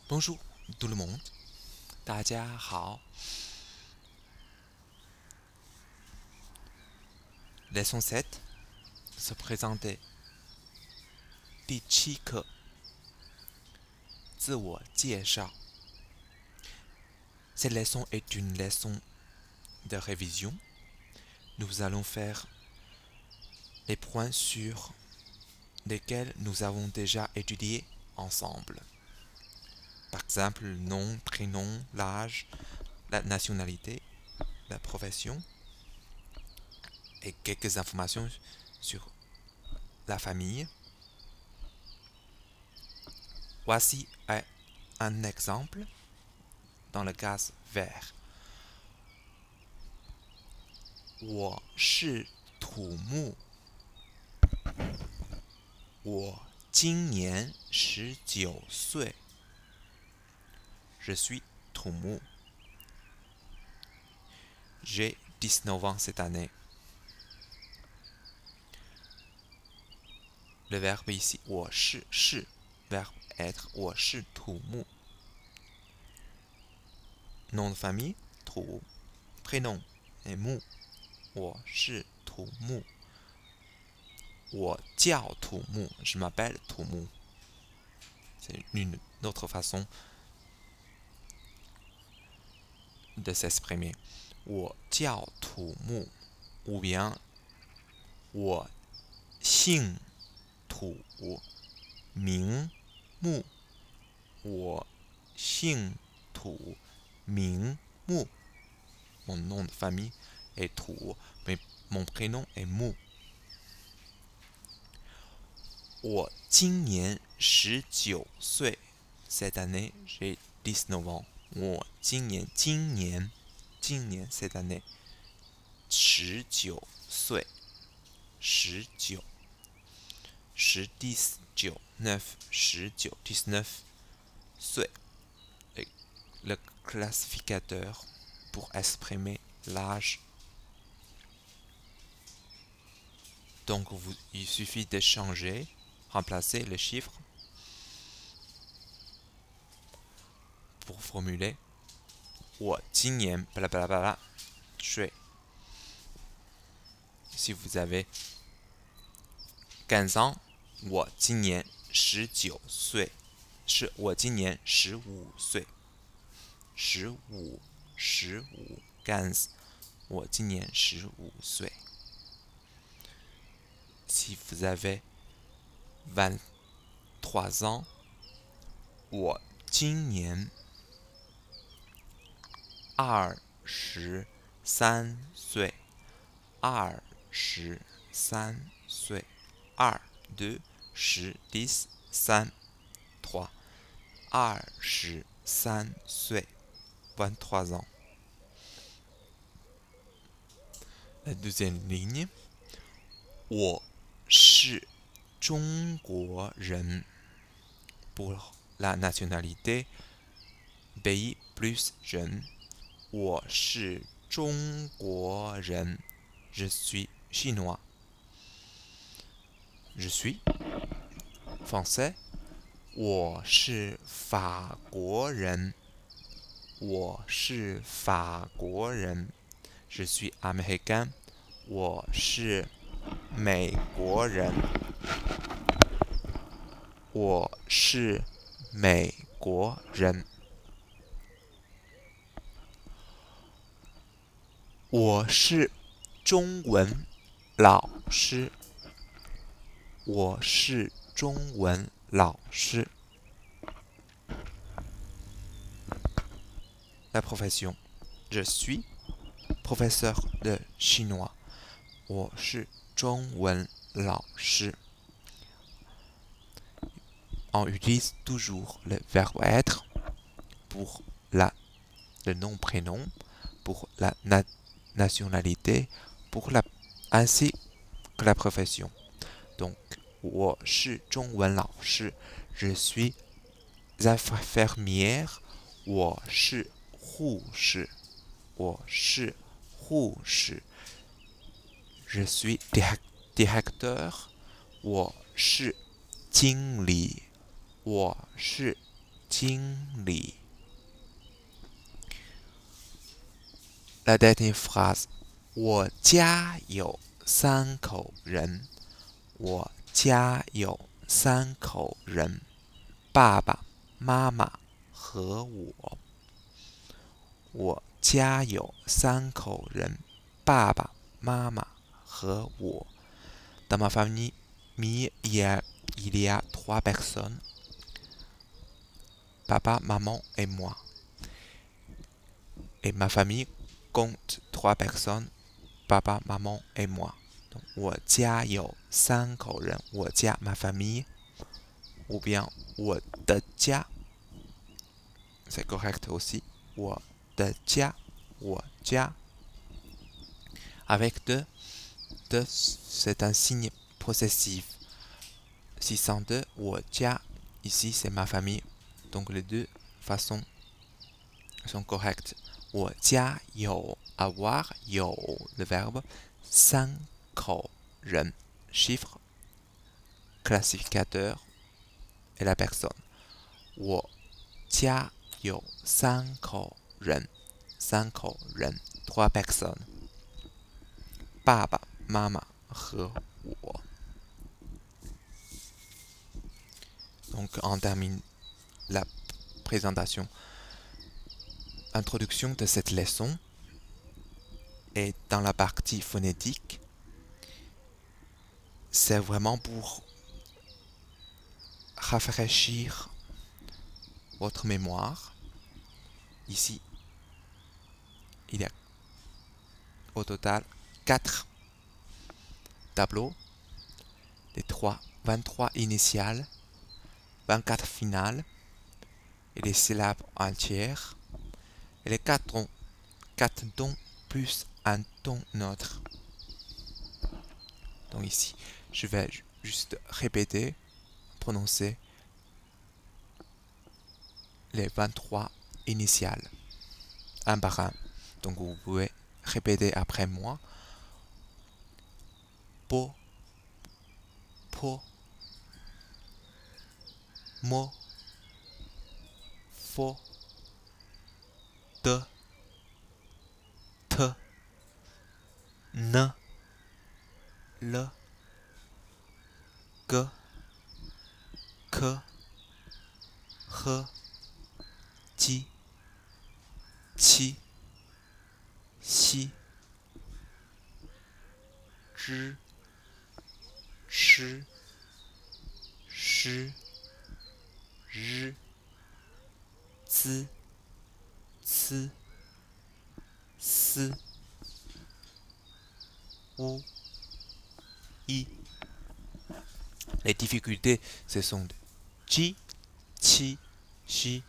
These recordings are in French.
Bonjour tout le monde. 大家好. Leçon 7. Se présenter. 第7课. 自我介绍. Cette leçon est une leçon de révision. Nous allons faire les points sur lesquels nous avons déjà étudié ensemble. Par exemple, le nom, prénom, l'âge, la nationalité, la profession et quelques informations sur la famille. Voici un exemple dans le gaz vert. 我是土木。我今年19岁。Je suis 土木。J'ai 19 ans cette année. Le verbe ici 我是 verbe être 我是土木。Nom de famille 土。Prénom et 木。我是土木。我叫土木 je m'appelle 土木。C'est une autre façon de s'exprimer. 我叫土木 ou bien 我姓土名木。我姓土名木。Mon nom de famille est 土 mais mon prénom est 木。我今年19岁。Cette année, j'ai 19 ans. 我今年 cette année 19岁。19 19 岁. Le classificateur pour exprimer l'âge. Donc, il suffit de changer, remplacer les chiffres pour formuler 我今年 blablabla 岁. Si vous avez 15 ans, 我今年19岁。我今年15岁。15 15 我今年15岁。Si vous avez 23 ans, 我今年23岁。23岁。2 2 10 10 3 3 23岁。23 ans. La deuxième ligne. 我是中国人。Pour la nationalité, pays plus jeune. 我是中国人。Je suis chinois. Je suis français. 我是法国人。我是法国人。Je suis américain. 我是美国人。我是美国人。我是中文老师。我是中文老师。La profession. Je suis professeur de chinois. 我是中文老师。On utilise toujours le verbe être pour le nom prénom, pour la nationalité, ainsi que la profession. Donc, 我是中文老师。Je suis infirmière. 我是护士。我是护士。Je suis directeur. 我是经理。我是经理. La dernière phrase. 我家有3口人。我家有3口人。爸爸妈妈和我。我家有3口人。爸爸妈妈和我。Dans ma famille, il y a 3 personnes. Papa, maman et moi. Et ma famille compte 3 personnes. Papa, maman et moi. Donc, 我家有3口人。我家 ma famille. Ou bien 我的家. C'est correct aussi. 我的家. 我家. Avec de, c'est un signe possessif. 602, 我家. Ici, c'est ma famille. Donc, les deux façons sont correctes. 我家有 avoir, 有 le verbe, 3口人 chiffre, classificateur et la personne. 我家有3口人 3口人 3 personnes. 爸爸妈妈和我. Donc on termine la présentation. Introduction de cette leçon. Et dans la partie phonétique, c'est vraiment pour rafraîchir votre mémoire. Ici, il y a au total 4 tableaux. Les 23 initiales, 24 finales et les syllabes entières. Et les 4 tons plus un ton neutre. Donc ici, je vais juste répéter, prononcer les 23 initiales, un par un. Donc vous pouvez répéter après moi. Po, po, mo, fo, de, te, ne, le, que, he, ti, chi, si, zhi, shi, shi, zhi, zi, ci, si, ou, i. Les difficultés, ce sont de ji, chi, chi,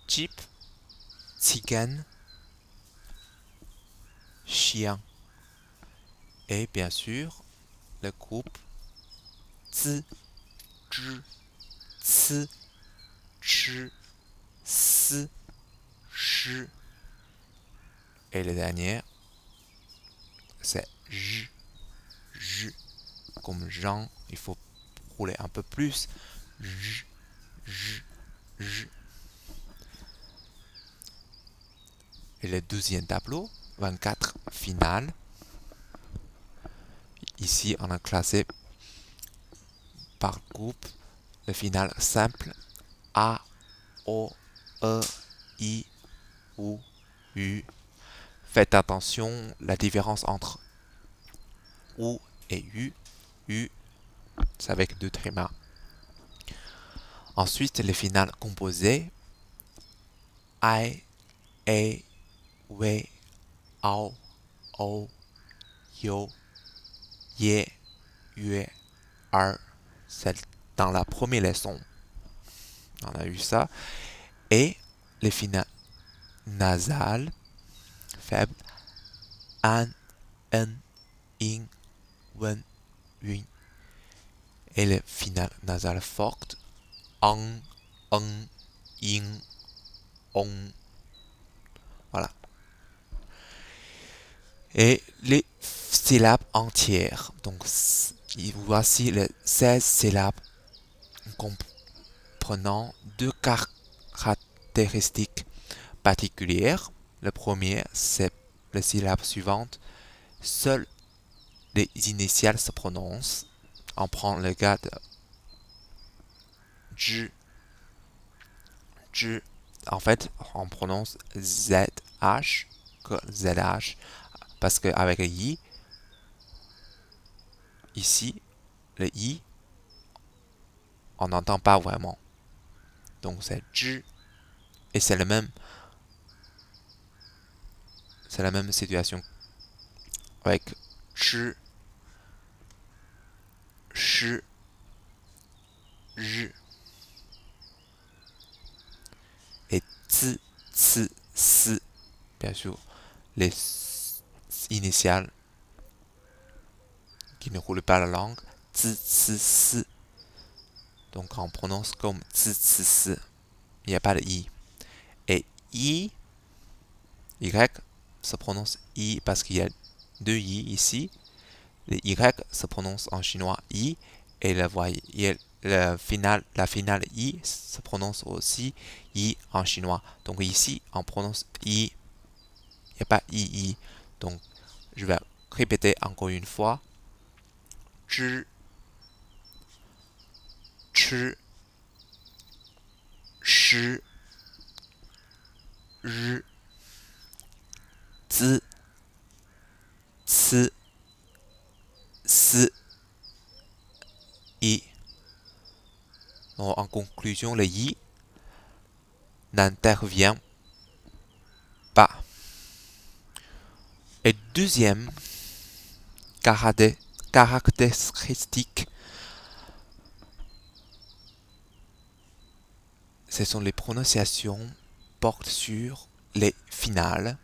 jeep, tzigane, chien. Et bien sûr, le groupe zi, zhi, ci, chi, si, shi. Et le dernier, c'est j, j. Comme Jean, il faut rouler un peu plus. J, j, j. Et le 12e tableau, 24 finales. Ici, on a classé par groupe le final simple A, O, E, I, O, U. Faites attention, la différence entre O et U. U, c'est avec 2 trémas. Ensuite, les finales composées I, A, We, Ao, O, Yo, Ye, Yue, R. C'est dans la première leçon. On a eu ça. Et les finales nasales, faibles, An, En, In, Wen, Yun. Et les finales nasales fortes, Ang, En, In, On. Voilà. Et les syllabes entières. Donc, voici les 16 syllabes prenant deux caractéristiques particulières. Le premier, c'est la syllabe suivante. Seules les initiales se prononcent. On prend le cas de J. En fait, on prononce ZH que ZH parce qu'avec le I, ici, le I, on n'entend pas vraiment. Donc c'est J. Et c'est la même situation avec Ch, Ch, J et T, C, S. Bien sûr, les initiales qui ne roulent pas la langue. T, C, S. Donc on prononce comme T, C, S. Il n'y a pas de I. Et I, Y se prononce I parce qu'il y a deux I ici. Le Y se prononce en chinois I et la finale I se prononce aussi I en chinois. Donc ici, on prononce I. Il n'y a pas II. Donc, je vais répéter encore une fois. Zhi, chi, shi, ri, zi, ci, si, i. Donc, en conclusion, le I n'intervient pas. Et deuxième caractéristique, ce sont les prononciations portent sur les finales.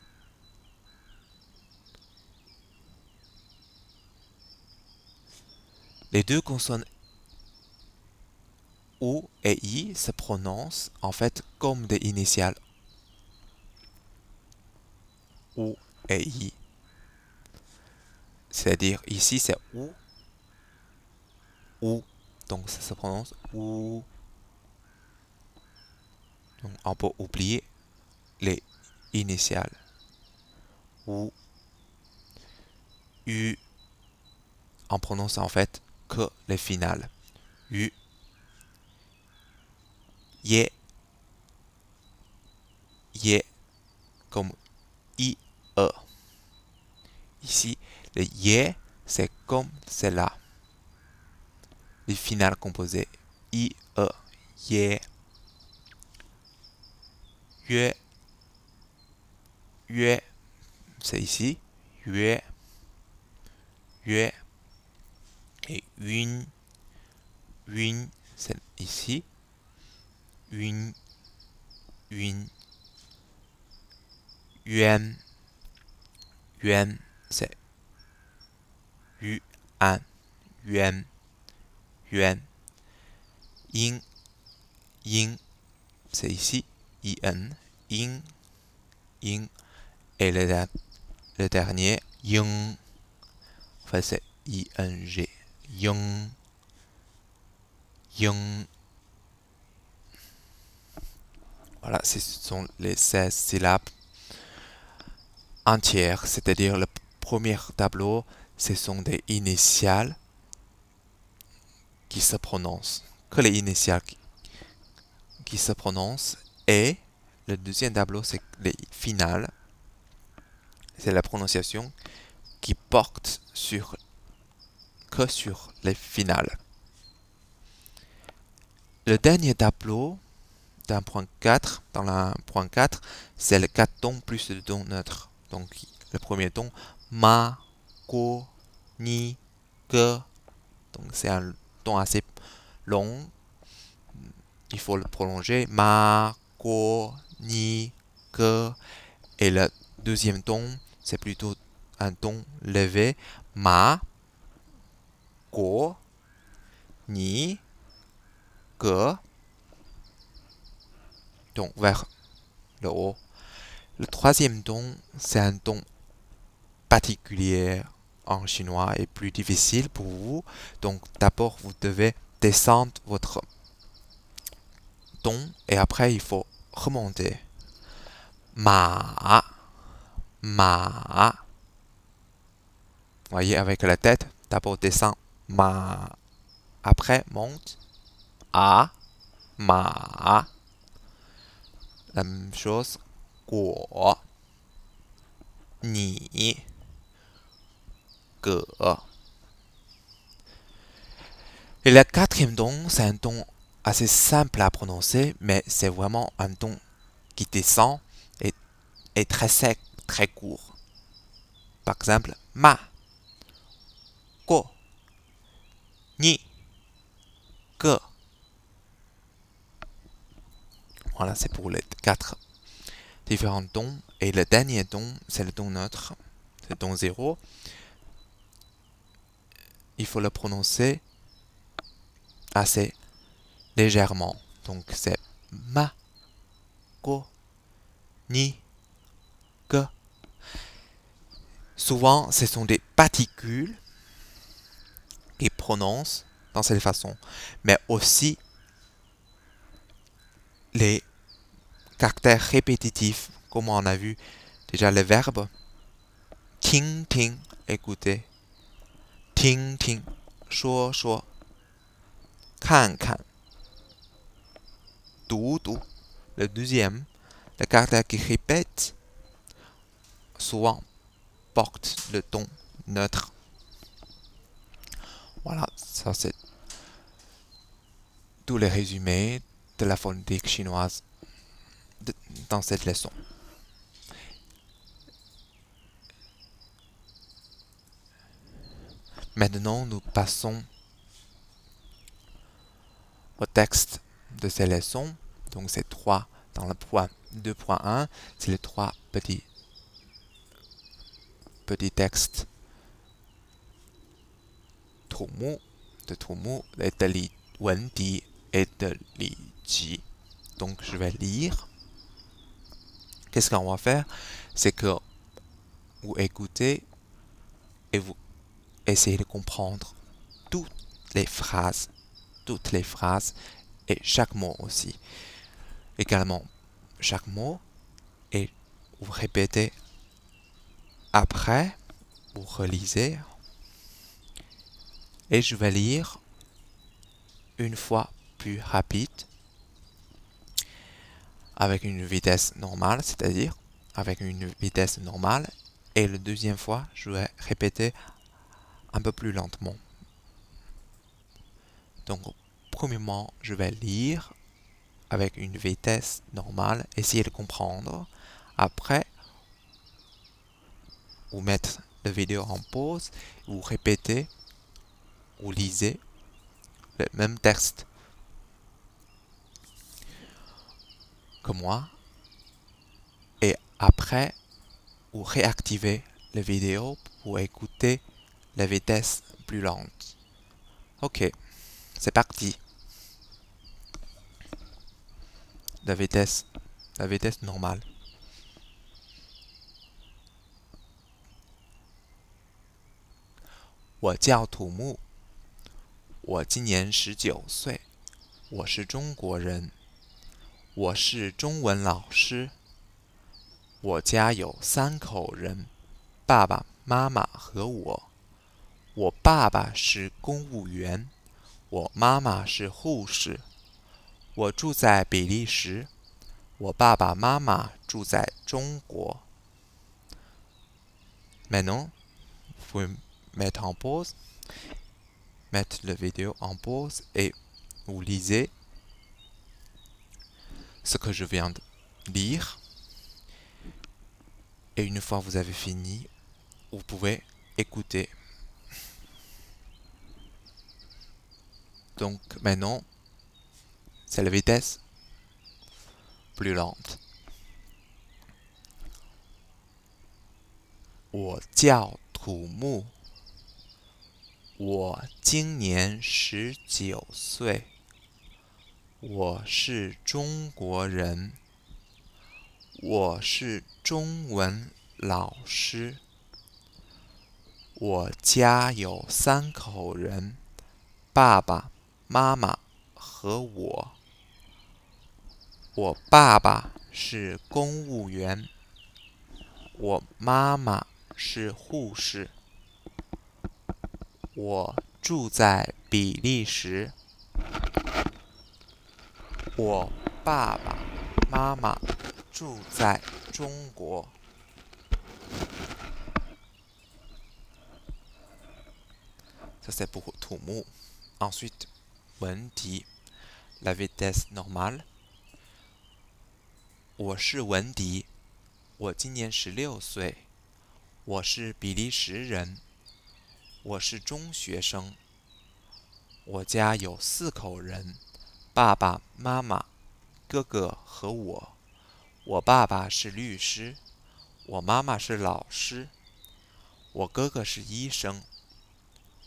Les deux consonnes O et I se prononcent en fait comme des initiales O et I. C'est-à-dire ici c'est OU, OU. Donc ça se prononce OU. Donc on peut oublier les initiales. OU, U. On prononce en fait que les finales. U, Ye, Ye, comme I, E. Ici, le Ye, c'est comme celle-là. Les finales composées I, E, Ye, Yue, Yue, c'est ici, Yue, Yue, et Yun, Yun, c'est ici, Yun, Yun, Yuan, Yuan, c'est Yuan, Yuan, Yuan, Yin, Yin, c'est ici, In, Yin, Yin, et le dernier, Yung, en fait c'est ING, Yung, Yung. Voilà, ce sont les 16 syllabes entières, c'est-à-dire le premier tableau, ce sont des initiales qui se prononcent, que les initiales qui se prononcent, et le deuxième tableau, c'est les finales, c'est la prononciation qui porte que sur les finales. Le dernier tableau dans la point 4, c'est le 4 tons plus le ton neutre. Donc le premier ton, ma, ko, ni, que. Donc c'est un ton assez long. Il faut le prolonger. Ma, ko, ni, que. Et le deuxième ton, c'est plutôt un ton levé. Ma, ko, ni, que. Donc vers le haut. Le troisième ton, c'est un ton particulier en chinois et plus difficile pour vous. Donc d'abord, vous devez descendre votre ton et après il faut remonter. Ma, ma. Vous voyez, avec la tête, d'abord descend. Ma. Après, monte. A, ma. La même chose. Guo, ni, ge. Et le quatrième ton, c'est un ton assez simple à prononcer, mais c'est vraiment un ton qui descend et très sec, très court. Par exemple, ma, go, ni, ge. Voilà, c'est pour les quatre différents tons. Et le dernier ton, c'est le ton neutre, c'est le ton 0. Il faut le prononcer assez légèrement. Donc c'est ma, go, ni, ge. Souvent, ce sont des particules qui prononcent dans cette façon, mais aussi les caractères répétitifs, comme on a vu déjà le verbe ting ting, écouter, ting ting, 说说, 看看, 读读. Le deuxième, le caractère qui répète, souvent porte le ton neutre. Voilà, ça c'est tous les résumés de la phonétique chinoise dans cette leçon. Maintenant, nous passons au texte de ces leçons. Donc, c'est 3 dans le point 2.1. C'est les 3 petits textes. 土木 de 土木 et de li wen di et de li ji. Donc, je vais lire. Qu'est-ce qu'on va faire? C'est que vous écoutez et vous essayez de comprendre toutes les phrases et chaque mot aussi. Également, chaque mot et vous répétez après, vous relisez et je vais lire une fois plus rapide avec une vitesse normale, c'est-à-dire avec une vitesse normale et la deuxième fois, je vais répéter un peu plus lentement. Donc, premièrement, je vais lire avec une vitesse normale, essayer de comprendre. Après, vous mettez la vidéo en pause, vous répétez, vous lisez le même texte que moi. Et après, vous réactivez la vidéo pour écouter la vitesse plus lente. Ok, c'est parti. La vitesse normale. 我叫土木，我今年19岁，我是中国人，我是中文老师，我家有3口人，爸爸妈妈和我。我爸爸是公务员，我妈妈是护士。我住在比利时，我爸爸妈妈住在中国。Maintenant, vous pouvez mettre en pause, mettre la vidéo en pause et vous lisez ce que je viens de lire. Et une fois que vous avez fini, vous pouvez écouter. Donc maintenant, c'est la vitesse plus lente. 我叫土木，我今年19岁，我是中国人，我是中文老师，我家有3口人，爸爸妈妈和我。我爸爸是公务员，我妈妈是护士，我住在比利时，我爸爸妈妈住在中国。Ça c'est pour 土木。Ensuite, 文迪 la vitesse normale。我是文迪，我今年16岁，我是比利时人，我是中学生，我家有4口人，爸爸妈妈、哥哥和我。我爸爸是律师，我妈妈是老师，我哥哥是医生。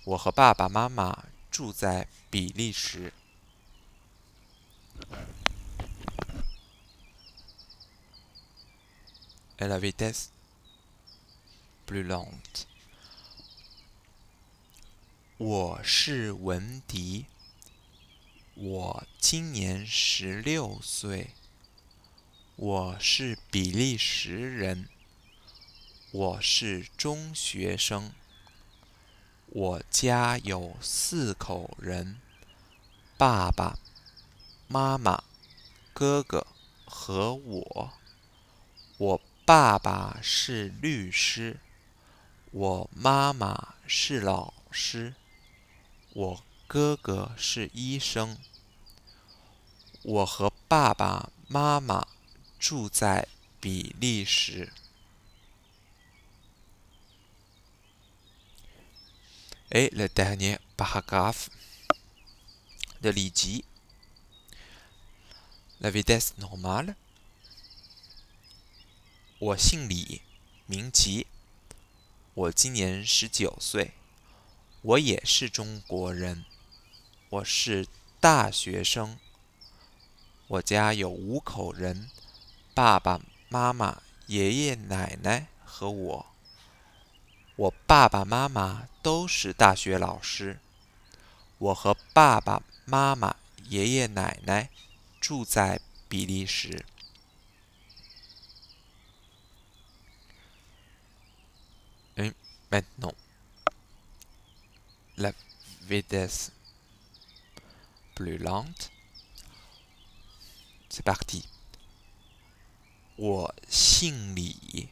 我和爸爸妈妈住在比利时。Et la vitesse plus lente。我是文迪，我今年16岁，我是比利时人，我是中学生，我家有4口人，爸爸妈妈、哥哥和我。我爸爸是律师，我妈妈是老师，我哥哥是医生。我和爸爸妈妈住在比利时。Et le dernier paragraphe de l'Iji, la vitesse normale。我姓李，名吉，我今年19岁，我也是中国人，我是大学生，我家有5口人，爸爸妈妈、爷爷奶奶和我。我爸爸妈妈都是大学老师，我和爸爸妈妈、爷爷奶奶住在比利时。Et maintenant, la vitesse plus lente. C'est parti. 我姓李，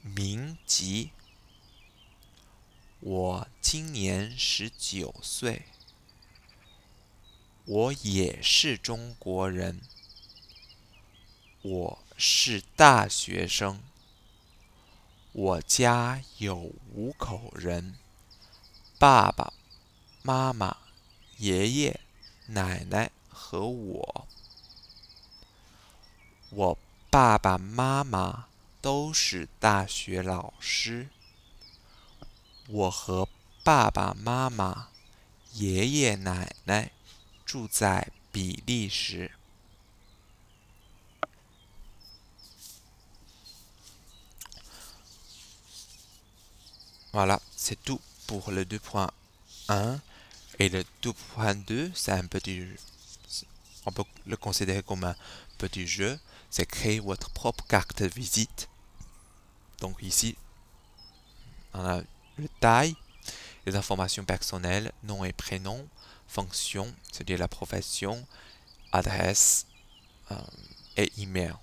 名吉，我今年19岁，我也是中国人，我是大学生，我家有5口人，爸爸妈妈、爷爷奶奶和我。我爸爸妈妈都是大学老师，我和爸爸妈妈、爷爷奶奶住在比利时。Voilà, c'est tout pour le 2.1. Et le 2.2, c'est un petit, on peut le considérer comme un petit jeu. C'est créer votre propre carte de visite. Donc ici, on a le taille, les informations personnelles, nom et prénom, fonction, c'est-à-dire la profession, adresse et email.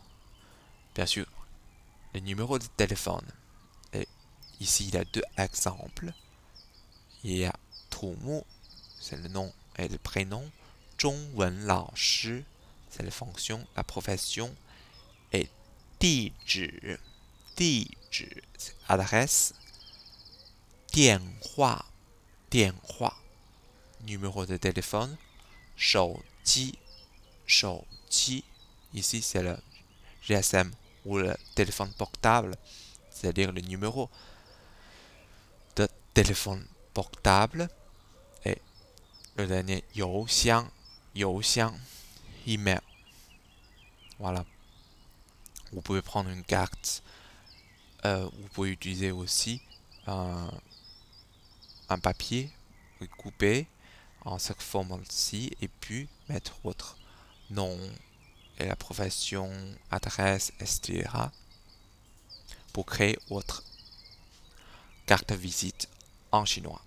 Bien sûr, le numéro de téléphone. Et ici, il y a 2 exemples. Il y a Tumu, c'est le nom et le prénom. Zhongwen Lao Shi, c'est la fonction, la profession. Et Dizhi, c'est adresse. Dianhua, numéro de téléphone. Shouji, ici c'est le GSM ou le téléphone portable, c'est-à-dire le numéro de téléphone portable. Et le dernier, Youxiang, email. Voilà. Vous pouvez prendre une carte. Vous pouvez utiliser aussi un papier coupé en cette forme-ci et puis mettre votre nom, et la profession, adresse, etc. pour créer votre carte de visite en chinois.